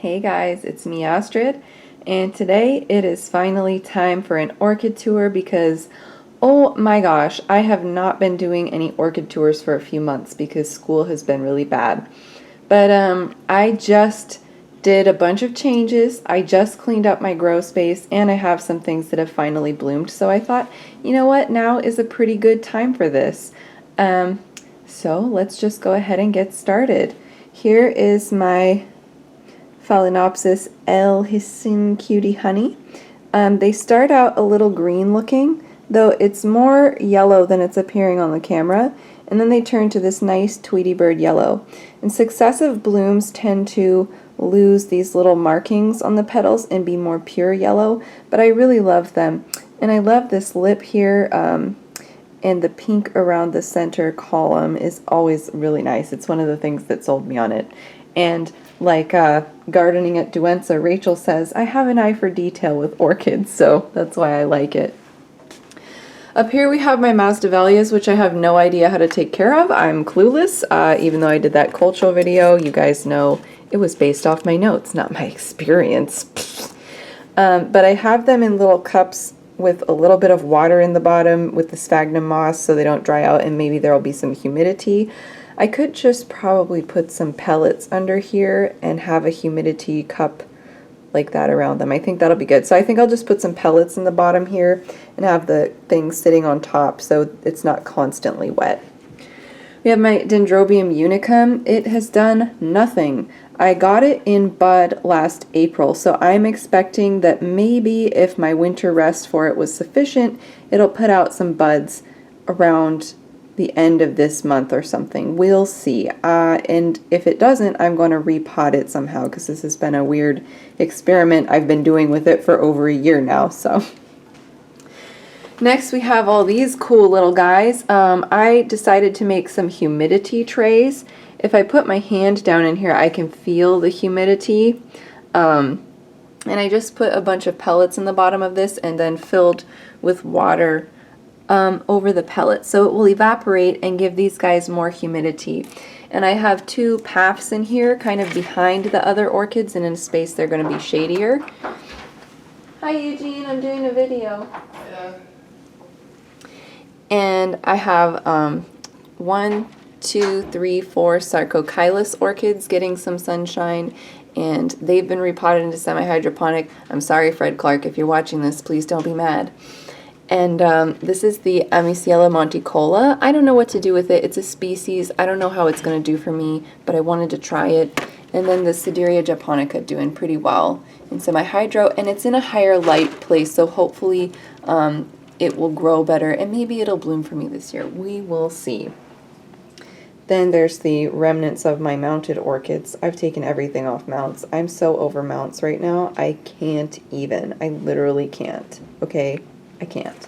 Hey guys, it's me Astrid, and today it is finally time for an orchid tour because, oh my gosh, I have not been doing any orchid tours for a few months because school has been really bad. But I just did a bunch of changes. I just cleaned up my grow space and I have some things that have finally bloomed. So I thought, you know what, now is a pretty good time for this. So let's just go ahead and get started. Here is my Phalaenopsis L. Hissin Cutie Honey. They start out a little green looking, though it's more yellow than it's appearing on the camera, and then they turn to this nice Tweety bird yellow. And successive blooms tend to lose these little markings on the petals and be more pure yellow, but I really love them. And I love this lip here, and the pink around the center column is always really nice. It's one of the things that sold me on it. And like gardening at Duenza, Rachel says, I have an eye for detail with orchids, so that's why I like it. Up here we have my Masdevallias, which I have no idea how to take care of. I'm clueless, even though I did that cultural video. You guys know it was based off my notes, not my experience. But I have them in little cups with a little bit of water in the bottom with the sphagnum moss so they don't dry out, and maybe there will be some humidity. I could just probably put some pellets under here and have a humidity cup like that around them. I think that'll be good. So I think I'll just put some pellets in the bottom here and have the thing sitting on top so it's not constantly wet. We have my Dendrobium unicum. It has done nothing. I got it in bud last April, so I'm expecting that maybe if my winter rest for it was sufficient, it'll put out some buds around the end of this month or something. We'll see. And if it doesn't, I'm going to repot it somehow because this has been a weird experiment I've been doing with it for over a year now. So next we have all these cool little guys. I decided to make some humidity trays. If I put my hand down in here, I can feel the humidity. And I just put a bunch of pellets in the bottom of this and then filled with water over the pellets, so it will evaporate and give these guys more humidity. And I have two paths in here kind of behind the other orchids, and in a space they're going to be shadier. Hi Eugene, I'm doing a video. Yeah. And I have 1, 2, 3, 4 Sarcochilus orchids getting some sunshine, and they've been repotted into semi-hydroponic. I'm sorry, Fred Clark, if you're watching this, please don't be mad. And this is the Amiciella monticola. I don't know what to do with it. It's a species. I don't know how it's going to do for me, but I wanted to try it. And then the Sideria japonica doing pretty well in semi-hydro, and it's in a higher light place, so hopefully it will grow better, and maybe it'll bloom for me this year. We will see. Then there's the remnants of my mounted orchids. I've taken everything off mounts. I'm so over mounts right now. I can't even. I literally can't. Okay? I can't.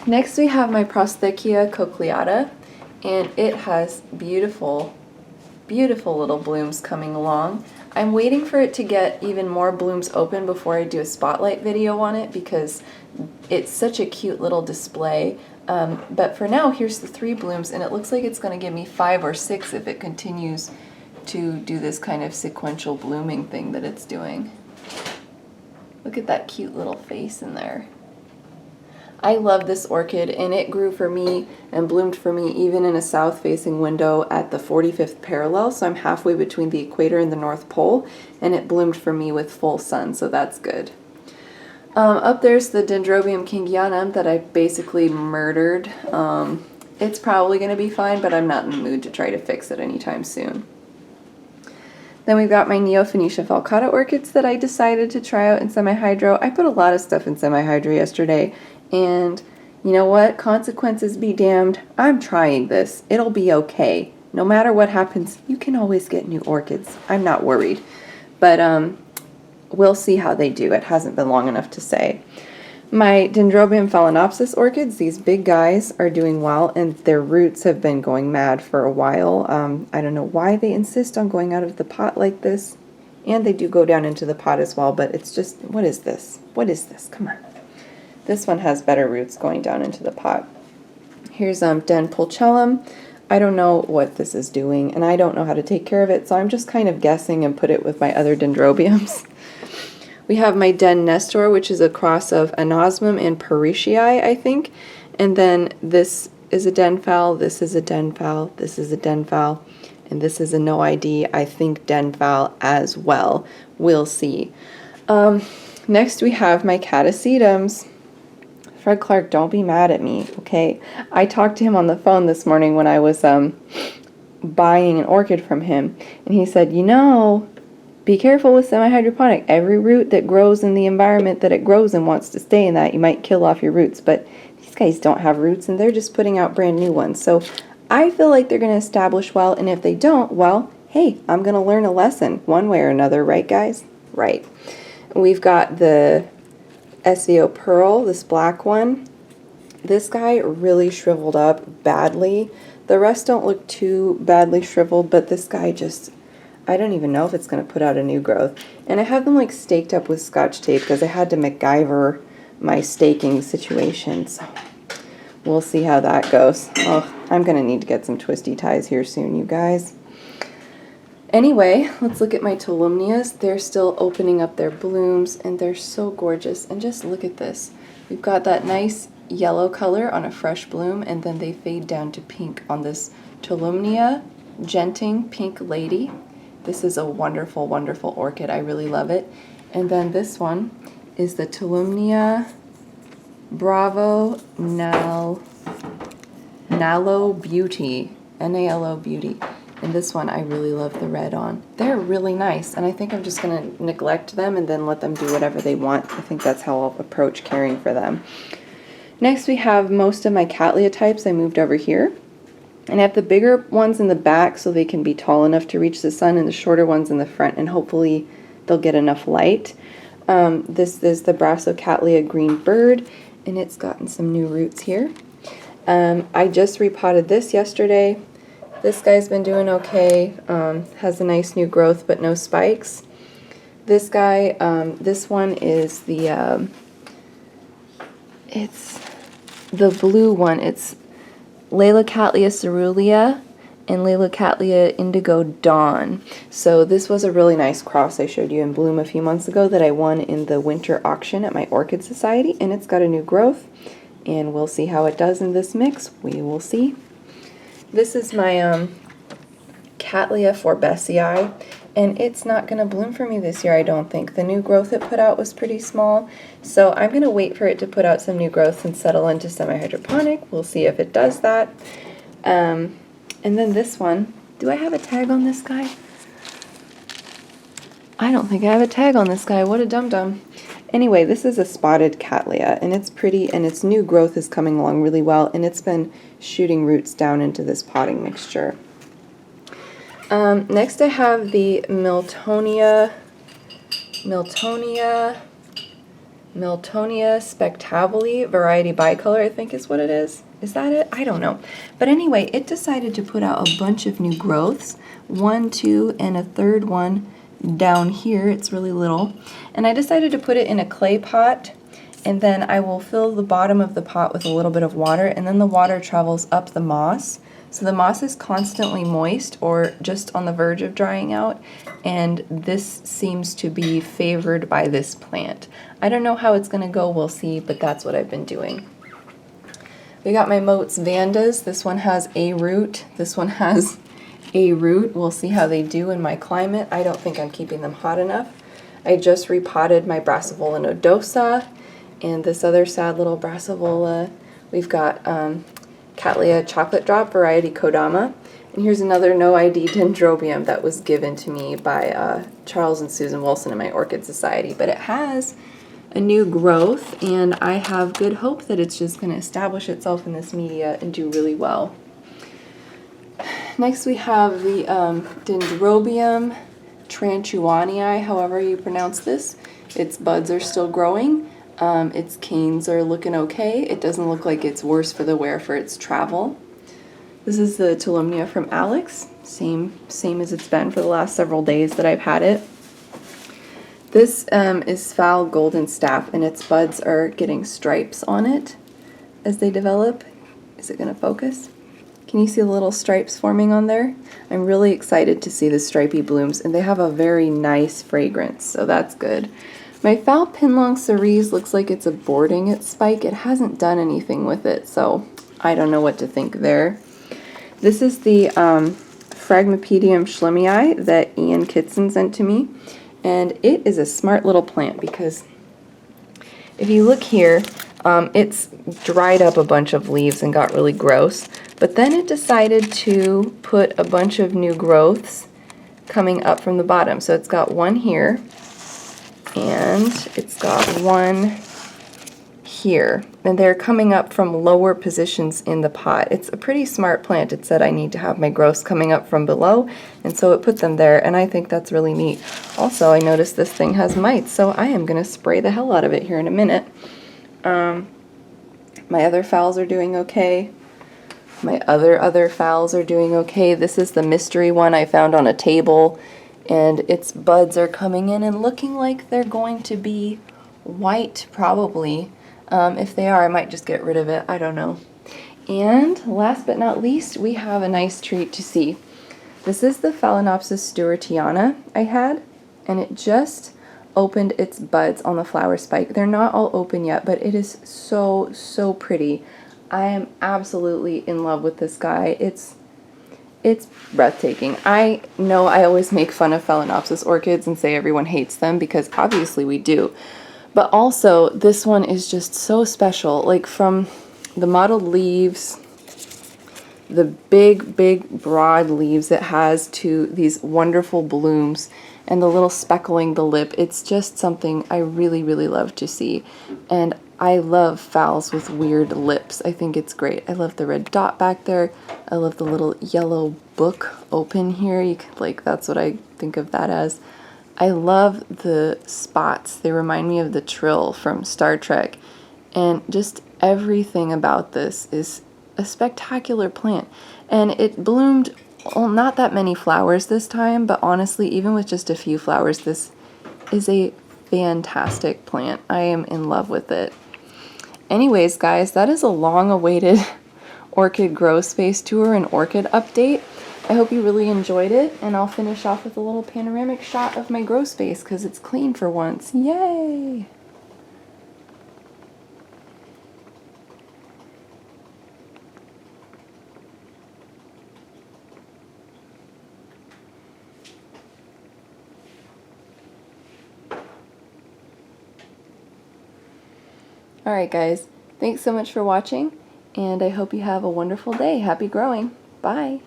Next we have my Prosthecia cochleata, and it has beautiful, beautiful little blooms coming along. I'm waiting for it to get even more blooms open before I do a spotlight video on it because it's such a cute little display. But for now, here's the 3 blooms, and it looks like it's going to give me 5 or 6 if it continues to do this kind of sequential blooming thing that it's doing. Look at that cute little face in there. I love this orchid, and it grew for me and bloomed for me even in a south-facing window at the 45th parallel, so I'm halfway between the equator and the North Pole, and it bloomed for me with full sun, so that's good. Up there's the Dendrobium kingianum that I basically murdered. It's probably going to be fine, but I'm not in the mood to try to fix it anytime soon. Then we've got my Neophonetia falcata orchids that I decided to try out in semi-hydro. I put a lot of stuff in semi-hydro yesterday, and you know what? Consequences be damned. I'm trying this. It'll be okay. No matter what happens, you can always get new orchids. I'm not worried. But we'll see how they do. It hasn't been long enough to say. My Dendrobium phalaenopsis orchids, these big guys, are doing well, and their roots have been going mad for a while. I don't know why they insist on going out of the pot like this, and they do go down into the pot as well, but it's just, what is this? What is this? Come on. This one has better roots going down into the pot. Here's Den pulchellum. I don't know what this is doing, and I don't know how to take care of it, so I'm just kind of guessing and put it with my other dendrobiums. We have my Den Nestor, which is a cross of Anosmum and Parishii, I think. And then this is a den fowl, this is a den fowl, this is a den fowl, and this is a no ID, I think den fowl as well. We'll see. Next we have my Catasetums. Fred Clark, don't be mad at me, okay? I talked to him on the phone this morning when I was buying an orchid from him, and he said, you know, be careful with semi-hydroponic. Every root that grows in the environment that it grows in wants to stay in that. You might kill off your roots, but these guys don't have roots, and they're just putting out brand new ones. So I feel like they're going to establish well, and if they don't, well, hey, I'm going to learn a lesson one way or another, right, guys? Right. We've got the SVO Pearl, this black one. This guy really shriveled up badly. The rest don't look too badly shriveled, but this guy just... I don't even know if it's going to put out a new growth. And I have them like staked up with Scotch tape because I had to MacGyver my staking situation. So we'll see how that goes. Oh, I'm going to need to get some twisty ties here soon, you guys. Anyway, let's look at my Tolumnias. They're still opening up their blooms, and they're so gorgeous. And just look at this. We've got that nice yellow color on a fresh bloom, and then they fade down to pink on this Tolumnia Genting Pink Lady. This is a wonderful, wonderful orchid. I really love it. And then this one is the Tolumnia Bravo Nalo Beauty, Nalo Beauty. And this one I really love the red on. They're really nice, and I think I'm just going to neglect them and then let them do whatever they want. I think that's how I'll approach caring for them. Next we have most of my Cattleya types I moved over here. And I have the bigger ones in the back so they can be tall enough to reach the sun, and the shorter ones in the front, and hopefully they'll get enough light. This is the Brassicatlia Green Bird, and it's gotten some new roots here. I just repotted this yesterday. This guy's been doing okay, has a nice new growth but no spikes. This guy, this one is the, it's the blue one. It's Leilocatlia cerulean and Leilocatlia indigo dawn. So this was a really nice cross I showed you in bloom a few months ago that I won in the winter auction at my Orchid Society, and it's got a new growth, and we'll see how it does in this mix. We will see. This is my Cattleya forbesii, and it's not going to bloom for me this year, I don't think. The new growth it put out was pretty small, so I'm going to wait for it to put out some new growth and settle into semi-hydroponic. We'll see if it does that. And then this one, do I have a tag on this guy? I don't think I have a tag on this guy. What a dum-dum. Anyway, this is a spotted Cattleya, and it's pretty, and its new growth is coming along really well, and it's been shooting roots down into this potting mixture. Next I have the Miltonia spectabile variety bicolor, I think is what it is. Is that it? I don't know. But anyway, it decided to put out a bunch of new growths. 1, 2, and a third one down here. It's really little. And I decided to put it in a clay pot, and then I will fill the bottom of the pot with a little bit of water, and then the water travels up the moss. So the moss is constantly moist or just on the verge of drying out, and this seems to be favored by this plant. I don't know how it's going to go, we'll see, but that's what I've been doing. We got my Moats Vandas. This one has a root. This one has a root. We'll see how they do in my climate. I don't think I'm keeping them hot enough. I just repotted my Brassivola nodosa and this other sad little Brassivola. We've got Cattleya Chocolate Drop variety Kodama. And here's another no ID dendrobium that was given to me by Charles and Susan Wilson in my Orchid Society. But it has a new growth, and I have good hope that it's just going to establish itself in this media and do really well. Next we have the Dendrobium tranchuanii, however you pronounce this. Its buds are still growing. Its canes are looking okay. It doesn't look like it's worse for the wear for its travel. This is the Tolumnia from Alex, same as it's been for the last several days that I've had it. This is Foul Golden Staff, and its buds are getting stripes on it as they develop. Is it going to focus? Can you see the little stripes forming on there? I'm really excited to see the stripy blooms, and they have a very nice fragrance, so that's good. My foul pinlong cerise looks like it's aborting its spike. It hasn't done anything with it, so I don't know what to think there. This is the Phragmipedium schlemii that Ian Kitson sent to me, and it is a smart little plant because if you look here, it's dried up a bunch of leaves and got really gross, but then it decided to put a bunch of new growths coming up from the bottom. So it's got one here, and it's got one here, and they're coming up from lower positions in the pot. It's a pretty smart plant. It said I need to have my growths coming up from below, and so it put them there, and I think that's really neat. Also, I noticed this thing has mites, so I am going to spray the hell out of it here in a minute. My other phals are doing okay. My other phals are doing okay. This is the mystery one I found on a table, and its buds are coming in and looking like they're going to be white, probably. If they are, I might just get rid of it. I don't know. And last but not least, we have a nice treat to see. This is the Phalaenopsis stewartiana I had, and it just opened its buds on the flower spike. They're not all open yet, but it is so pretty. I am absolutely in love with this guy. It's breathtaking. I know I always make fun of Phalaenopsis orchids and say everyone hates them, because obviously we do. But also, this one is just so special. Like, from the mottled leaves, the big, broad leaves it has, to these wonderful blooms, and the little speckling the lip. It's just something I really love to see. And I love phals with weird lips. I think it's great. I love the red dot back there. I love the little yellow book open here. You could, like, that's what I think of that as. I love the spots. They remind me of the Trill from Star Trek. And just everything about this is a spectacular plant. And it bloomed, well, not that many flowers this time, but honestly, even with just a few flowers, this is a fantastic plant. I am in love with it. Anyways, guys, that is a long-awaited orchid grow space tour and orchid update. I hope you really enjoyed it, and I'll finish off with a little panoramic shot of my grow space because it's clean for once. Yay! Alright guys, thanks so much for watching, and I hope you have a wonderful day. Happy growing. Bye!